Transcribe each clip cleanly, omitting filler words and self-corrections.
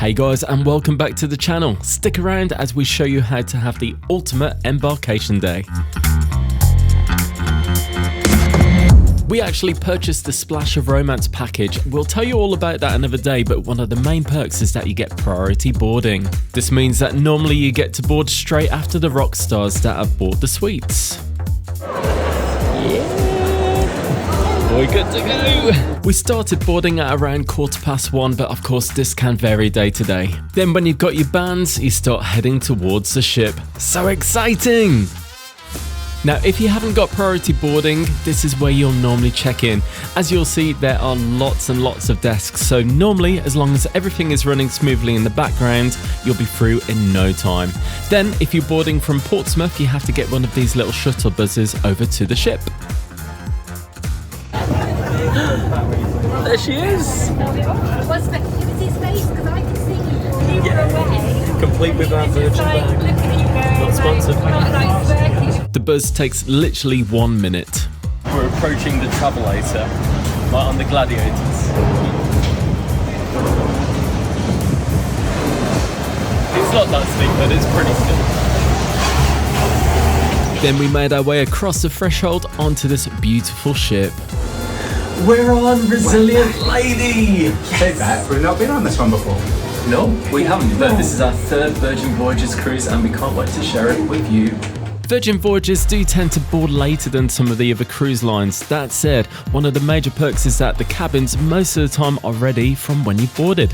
Hey guys, and welcome back to the channel. Stick around as we show you how to have the ultimate embarkation day. We actually purchased the Splash of Romance package. We'll tell you all about that another day, but one of the main perks is that you get priority boarding. This means that normally you get to board straight after the rock stars that have bought the suites. We're good to go. We started boarding at around 1:15, but of course this can vary day to day. Then when you've got your bands, you start heading towards the ship. So exciting! Now, if you haven't got priority boarding, this is where you'll normally check in. As you'll see, there are lots and lots of desks, so normally, as long as everything is running smoothly in the background, you'll be through in no time. Then, if you're boarding from Portsmouth, you have to get one of these little shuttle buses over to the ship. There she is! Complete with our Virgin bag. Not sponsored. The buzz takes literally 1 minute. We're approaching the Travelator, right on the Gladiators. It's not that steep, but it's pretty steep. Then we made our way across the threshold onto this beautiful ship. We're on Resilient Lady! Hey, Beth, we've not been on this one before. No, we haven't, but this is our third Virgin Voyages cruise and we can't wait to share it with you. Virgin Voyages do tend to board later than some of the other cruise lines. That said, one of the major perks is that the cabins most of the time are ready from when you boarded.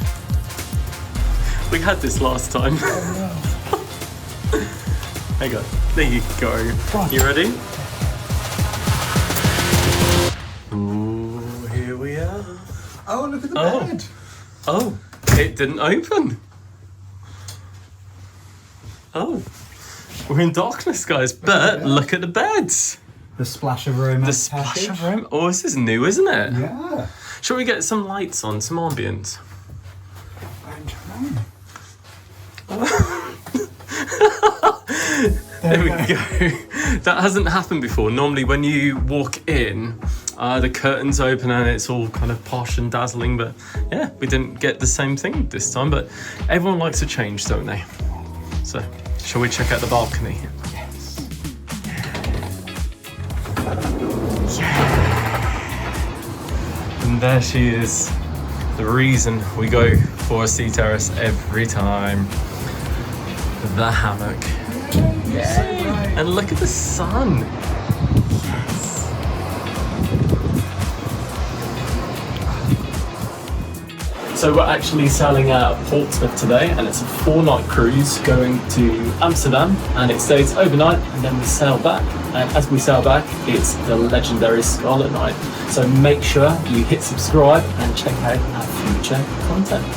We had this last time. Hang on, there you go. You ready? Ooh, here we are. Oh, look at the bed. Oh. It didn't open. Oh, we're in darkness, guys. But look at the beds. The Splash of Romance. The Splash of Romance. Oh, this is new, isn't it? Yeah. Shall we get some lights on, some ambience? There we go. That hasn't happened before. Normally, when you walk in, the curtains open and it's all kind of posh and dazzling, but yeah, we didn't get the same thing this time, but everyone likes a change, don't they? So, shall we check out the balcony? Yes. Yeah. And there she is, the reason we go for a sea terrace every time. The hammock. Yay. And look at the sun. So we're actually sailing out of Portsmouth today, and it's a 4-night cruise going to Amsterdam, and it stays overnight, and then we sail back. And as we sail back, it's the legendary Scarlet Night. So make sure you hit subscribe and check out our future content.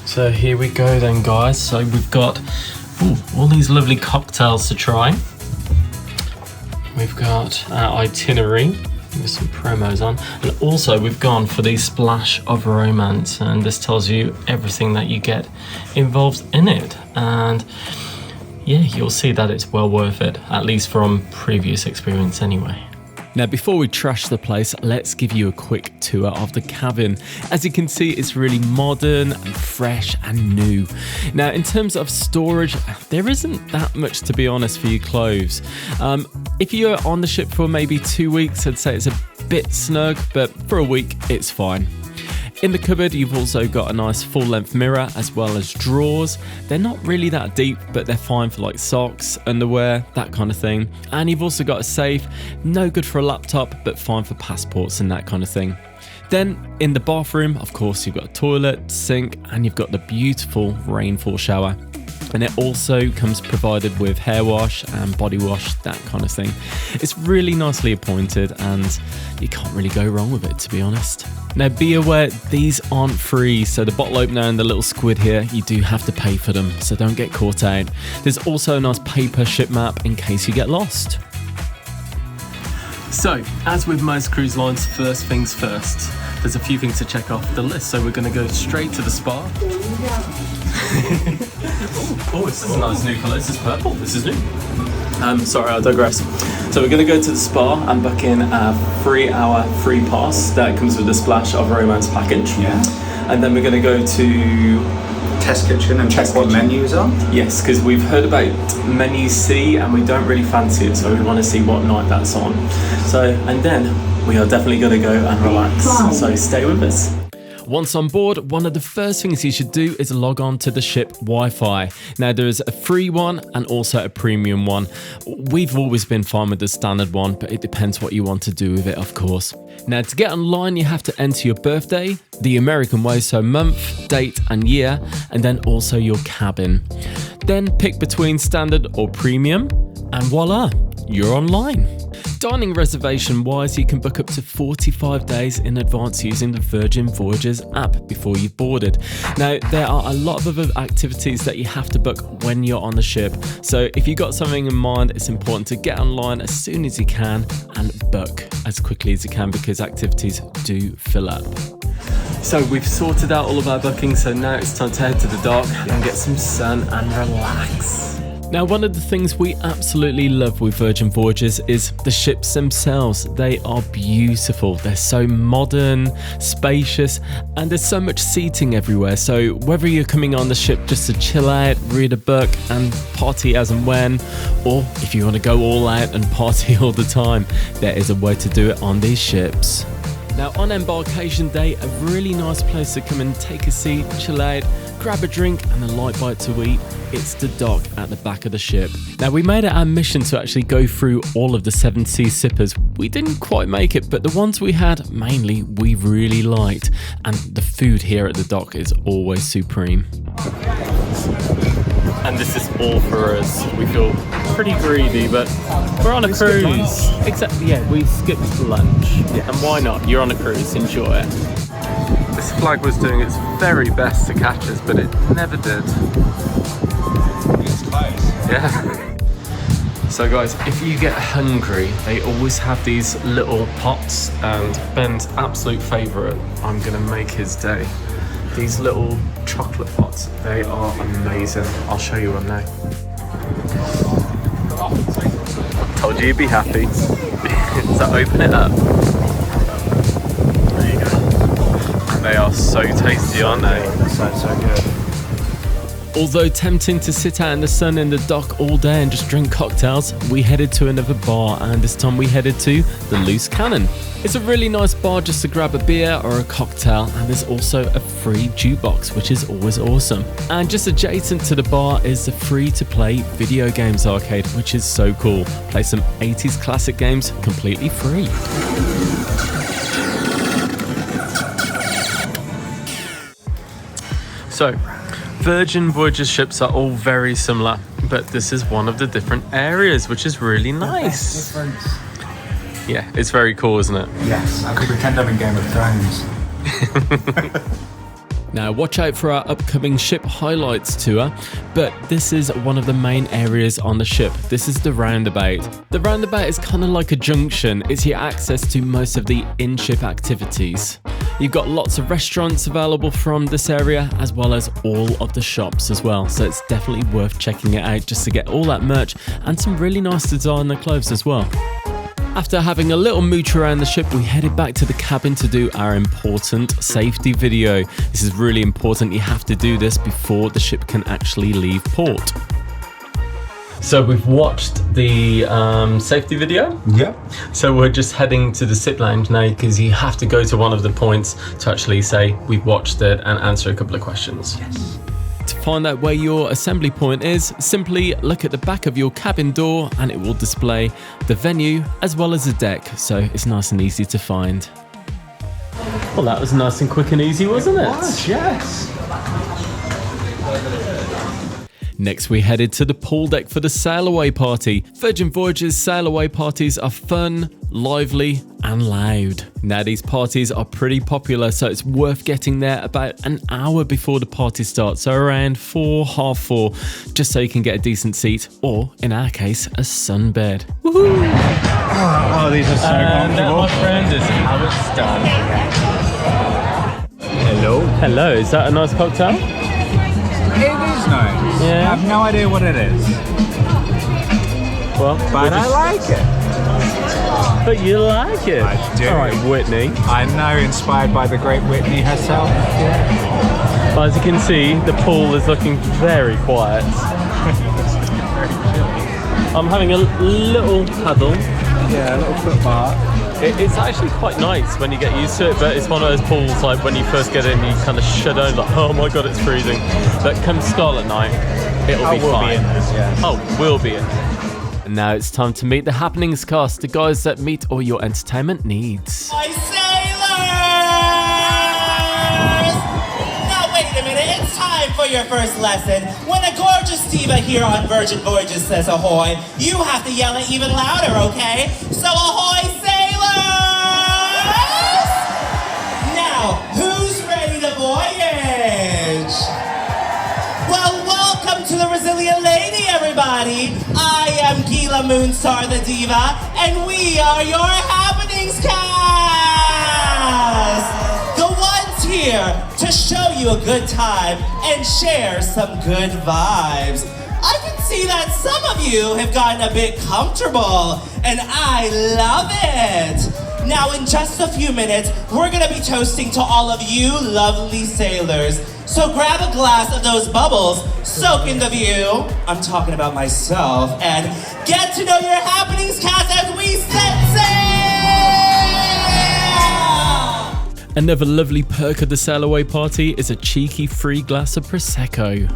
So here we go then, guys. So we've got all these lovely cocktails to try. We've got our itinerary with some promos on, and also we've gone for the Splash of Romance, and this tells you everything that you get involved in it, and yeah, you'll see that it's well worth it, at least from previous experience anyway. Now, before we trash the place, let's give you a quick tour of the cabin. As you can see, it's really modern and fresh and new. Now, in terms of storage, there isn't that much, to be honest, for your clothes. If you're on the ship for maybe 2 weeks, I'd say it's a bit snug, but for a week, it's fine. In the cupboard, you've also got a nice full-length mirror as well as drawers. They're not really that deep, but they're fine for like socks, underwear, that kind of thing. And you've also got a safe, no good for a laptop, but fine for passports and that kind of thing. Then in the bathroom, of course, you've got a toilet, sink, and you've got the beautiful rainfall shower. And it also comes provided with hair wash and body wash, that kind of thing. It's really nicely appointed and you can't really go wrong with it, to be honest. Now be aware, these aren't free, so the bottle opener and the little squid here, you do have to pay for them, so don't get caught out. There's also a nice paper ship map in case you get lost. So, as with most cruise lines, first things first. There's a few things to check off the list, so we're going to go straight to the spa. Oh, this is a nice new colour. This is purple. This is new. Sorry, I digress. So we're going to go to the spa and book in a 3-hour free pass that comes with the Splash of Romance package. Yeah. and then we're going to go to Test kitchen and check what menus are. Yes, because we've heard about menu C and we don't really fancy it, so we want to see what night that's on. So, and then we are definitely going to go and relax. So stay with us. Once on board, one of the first things you should do is log on to the ship Wi-Fi. Now there is a free one and also a premium one. We've always been fine with the standard one, but it depends what you want to do with it, of course. Now to get online, you have to enter your birthday, the American way, so month, date and year, and then also your cabin. Then pick between standard or premium, and voila, you're online. Dining reservation wise, you can book up to 45 days in advance using the Virgin Voyages app before you've boarded. Now, there are a lot of other activities that you have to book when you're on the ship. So if you've got something in mind, it's important to get online as soon as you can and book as quickly as you can because activities do fill up. So we've sorted out all of our bookings, so now it's time to head to the dock and get some sun and relax. Now, one of the things we absolutely love with Virgin Voyages is the ships themselves. They are beautiful. They're so modern, spacious, and there's so much seating everywhere. So whether you're coming on the ship just to chill out, read a book, and party as and when, or if you want to go all out and party all the time, there is a way to do it on these ships. Now, on Embarkation Day, a really nice place to come and take a seat, chill out, grab a drink and a light bite to eat. It's the dock at the back of the ship. Now, we made it our mission to actually go through all of the 7 Sea sippers. We didn't quite make it, but the ones we had, mainly, we really liked. And the food here at the dock is always supreme. And this is all for us. We feel pretty greedy, but we're on a cruise. Exactly, yeah, we skipped lunch. Yeah. And why not? You're on a cruise, enjoy it. This flag was doing its very best to catch us, but it never did. It's close. Yeah. So guys, if you get hungry, they always have these little pots, and Ben's absolute favourite, I'm gonna make his day. These little chocolate pots, they are amazing. I'll show you one now. Told you you'd be happy. So open it up. There you go. They are so tasty, aren't they? So good. Although tempting to sit out in the sun in the dock all day and just drink cocktails, we headed to another bar, and this time we headed to the Loose Cannon. It's a really nice bar just to grab a beer or a cocktail, and there's also a free jukebox, which is always awesome. And just adjacent to the bar is the free-to-play video games arcade, which is so cool. Play some 80s classic games completely free. So, Virgin Voyages ships are all very similar, but this is one of the different areas, which is really nice. Yeah, it's very cool, isn't it? Yes, I could pretend I'm in Game of Thrones. Now, watch out for our upcoming ship highlights tour, but this is one of the main areas on the ship. This is the Roundabout. The Roundabout is kind of like a junction. It's your access to most of the in-ship activities. You've got lots of restaurants available from this area, as well as all of the shops as well. So it's definitely worth checking it out just to get all that merch and some really nice designer clothes as well. After having a little mooch around the ship, we headed back to the cabin to do our important safety video. This is really important. You have to do this before the ship can actually leave port. So we've watched the safety video. Yep. So we're just heading to the sit lounge now because you have to go to one of the points to actually say we've watched it and answer a couple of questions. Yes. To find out where your assembly point is, simply look at the back of your cabin door and it will display the venue as well as the deck, so it's nice and easy to find. Well, that was nice and quick and easy, wasn't it? It was, yes. Next, we headed to the pool deck for the sailaway party. Virgin Voyages sailaway parties are fun, lively, and loud. Now, these parties are pretty popular, so it's worth getting there about an hour before the party starts, so around 4, half 4, just so you can get a decent seat, or in our case, a sunbed. Woohoo! Oh, these are so comfortable. My friend, is how it's done. Hello. Hello, is that a nice cocktail? It is nice. Yeah. I have no idea what it is. Well, But I like it. But you like it. I do. All right, Whitney. I know, inspired by the great Whitney herself. But as you can see, the pool is looking very quiet. I'm having a little paddle. Yeah, a little foot bar. It's actually quite nice when you get used to it, but it's one of those pools like when you first get in, you kind of shudder, like, oh my god, it's freezing. But come Scarlet Night, it'll be fine. We'll be in. And now it's time to meet the Happenings cast, the guys that meet all your entertainment needs. My sailors! Now wait a minute, it's time for your first lesson. When a gorgeous diva here on Virgin Voyages says ahoy, you have to yell it even louder, okay? So ahoy, sailors! Now, who's ready to voyage? Well, welcome to the Resilient Lady, everybody. I am Gila Moonstar the Diva, and we are your Happenings cast! The ones here to show you a good time and share some good vibes. I can see that some of you have gotten a bit comfortable, and I love it. Now, in just a few minutes, we're gonna be toasting to all of you lovely sailors. So grab a glass of those bubbles, soak in the view, I'm talking about myself, and get to know your Happenings cast as we set sail! Another lovely perk of the sailaway party is a cheeky free glass of Prosecco.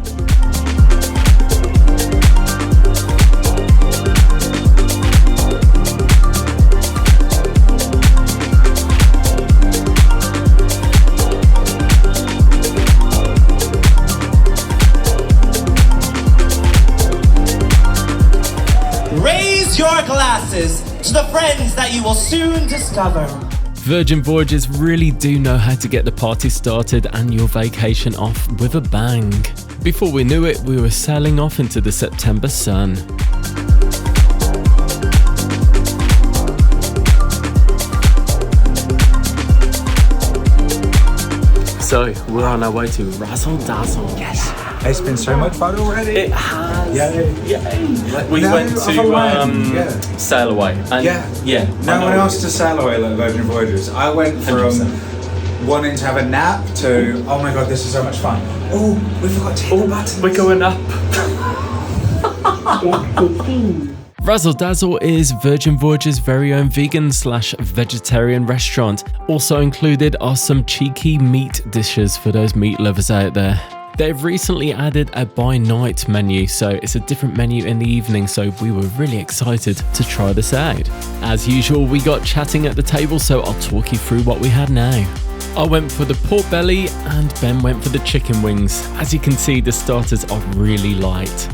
Your glasses to the friends that you will soon discover. Virgin Voyages really do know how to get the party started and your vacation off with a bang. Before we knew it, we were sailing off into the September sun. So, we're on our way to Razzle Dazzle. Yes. It's been so much fun already. It has. Yeah. We went to Sailaway. And No one else to Sailaway like Virgin Voyages. I went from 100%. wanting to have a nap to, oh my god, this is so much fun. Oh, we forgot to hit the buttons. We're going up. Razzle Dazzle is Virgin Voyages' very own vegan/vegetarian restaurant. Also included are some cheeky meat dishes for those meat lovers out there. They've recently added a by night menu, so it's a different menu in the evening, so we were really excited to try this out. As usual, we got chatting at the table, so I'll talk you through what we had now. I went for the pork belly and Ben went for the chicken wings. As you can see, the starters are really light.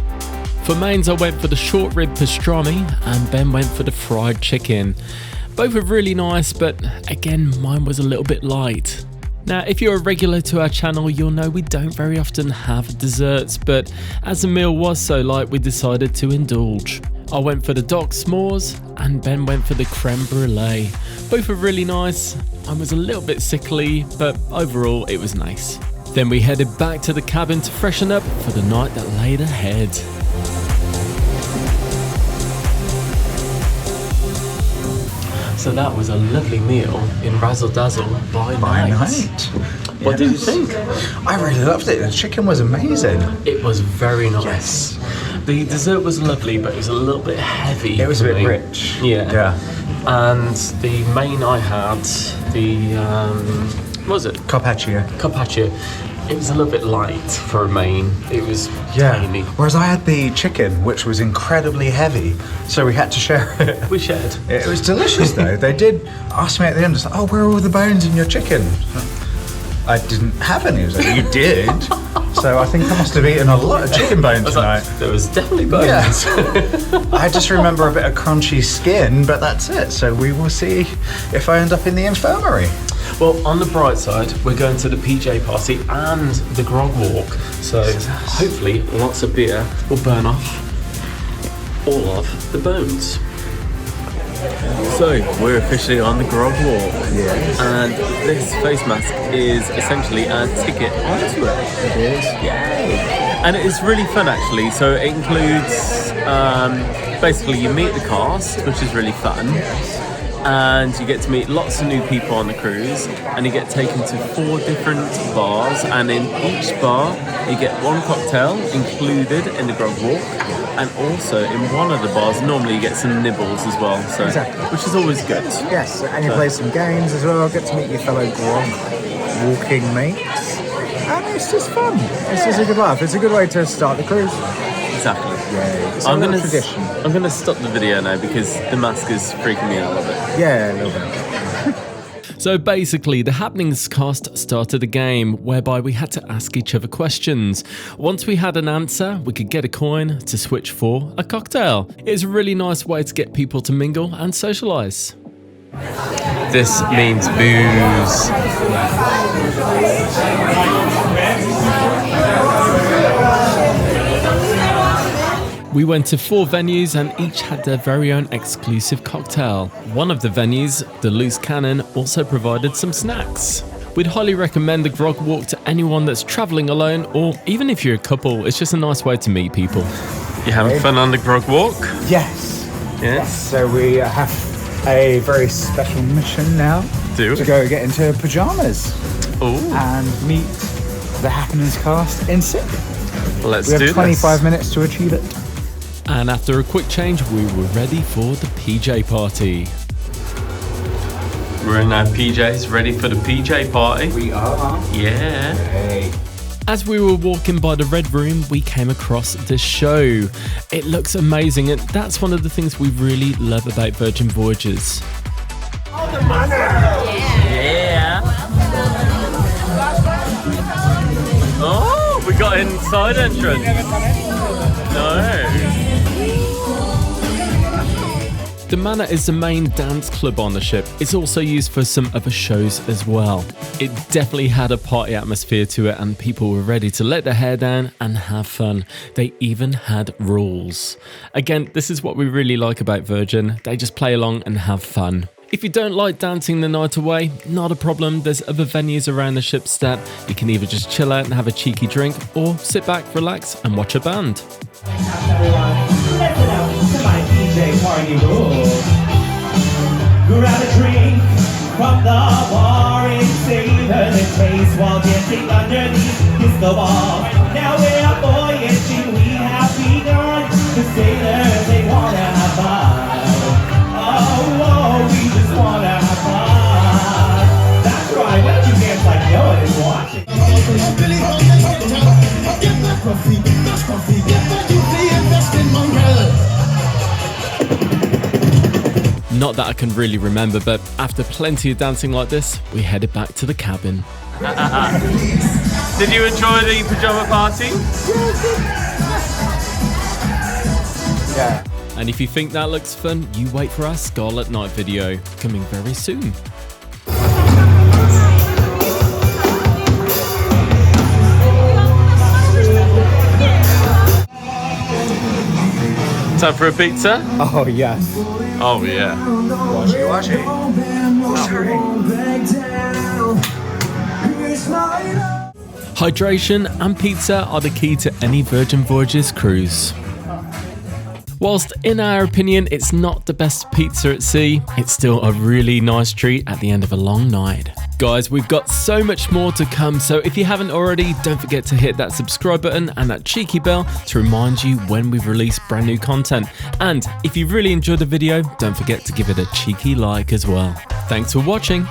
For mains, I went for the short rib pastrami and Ben went for the fried chicken. Both were really nice, but again, mine was a little bit light. Now, if you're a regular to our channel, you'll know we don't very often have desserts, but as the meal was so light, we decided to indulge. I went for the dock s'mores and Ben went for the creme brulee. Both were really nice. I was a little bit sickly, but overall it was nice. Then we headed back to the cabin to freshen up for the night that laid ahead. So that was a lovely meal in Razzle Dazzle by night. What did you think? I really loved it. The chicken was amazing. It was very nice. The dessert was lovely, but it was a little bit heavy. It was a bit rich. Yeah. And the main I had, the what was it? Carpaccio. It was a little bit light for a main. It was tiny. Whereas I had the chicken, which was incredibly heavy, so we had to share it. We shared. It was delicious though. They did ask me at the end, like, oh, where are all the bones in your chicken? I didn't have any. I was like, you did? So I think I must have eaten a lot of chicken bones tonight. Like, there was definitely bones. Yeah. I just remember a bit of crunchy skin, but that's it. So we will see if I end up in the infirmary. Well, on the bright side, we're going to the Pyjama Party and the Grog Walk. So hopefully lots of beer will burn off all of the bones. So we're officially on the Grog Walk, and this face mask is essentially a ticket onto it. It is. Yay! And it is really fun actually. So it includes basically you meet the cast, which is really fun. and you get to meet lots of new people on the cruise, and you get taken to 4 different bars, and in each bar you get 1 cocktail included in the Grog Walk, and also in one of the bars normally you get some nibbles as well, so Exactly. which is always good. Yes, and you play some games as well, get to meet your fellow Grog walking mates, and it's just fun. It's just a good laugh. It's a good way to start the cruise. Exactly. Yeah, it's I'm a gonna tradition. I'm gonna stop the video now because the mask is freaking me out a little bit. Yeah, a little bit. So basically, the Happenings cast started a game whereby we had to ask each other questions. Once we had an answer, we could get a coin to switch for a cocktail. It's a really nice way to get people to mingle and socialise. This means booze. We went to 4 venues and each had their very own exclusive cocktail. One of the venues, the Loose Cannon, also provided some snacks. We'd highly recommend the Grog Walk to anyone that's travelling alone, or even if you're a couple, it's just a nice way to meet people. You having fun on the Grog Walk? Yes. Yes. So we have a very special mission now to go get into pajamas and meet the Happenings cast in Sydney. Let's We do have 25 minutes to achieve it. And after a quick change, we were ready for the PJ party. We're in our PJs, ready for the PJ party. We are. Yeah. Hey. As we were walking by the Red Room, we came across the show. It looks amazing, and that's one of the things we really love about Virgin Voyages. Yeah. Oh, we got inside entrance. No. The Manor is the main dance club on the ship. It's also used for some other shows as well. It definitely had a party atmosphere to it, and people were ready to let their hair down and have fun. They even had rules. Again, this is what we really like about Virgin. They just play along and have fun. If you don't like dancing the night away, not a problem. There's other venues around the ship's that you can either just chill out and have a cheeky drink, or sit back, relax and watch a band. Party rules. Grab a drink from the bar and savor the taste while dancing underneath disco ball. Now we're voyaging, we have begun. The sailors, they wanna have fun. Oh, we just wanna have fun. That's right, why don't you dance like no one is watching? Not that I can really remember, but after plenty of dancing like this, we headed back to the cabin. Did you enjoy the Pyjama Party? Yeah. And if you think that looks fun, you wait for our Scarlet Night video, coming very soon. Time for a pizza? Oh, yes. Oh yeah. Watch it. Hydration and pizza are the key to any Virgin Voyages cruise. Whilst in our opinion it's not the best pizza at sea, it's still a really nice treat at the end of a long night. Guys, we've got so much more to come, so if you haven't already, don't forget to hit that subscribe button and that cheeky bell to remind you when we've released brand new content. And if you've really enjoyed the video, don't forget to give it a cheeky like as well. Thanks for watching.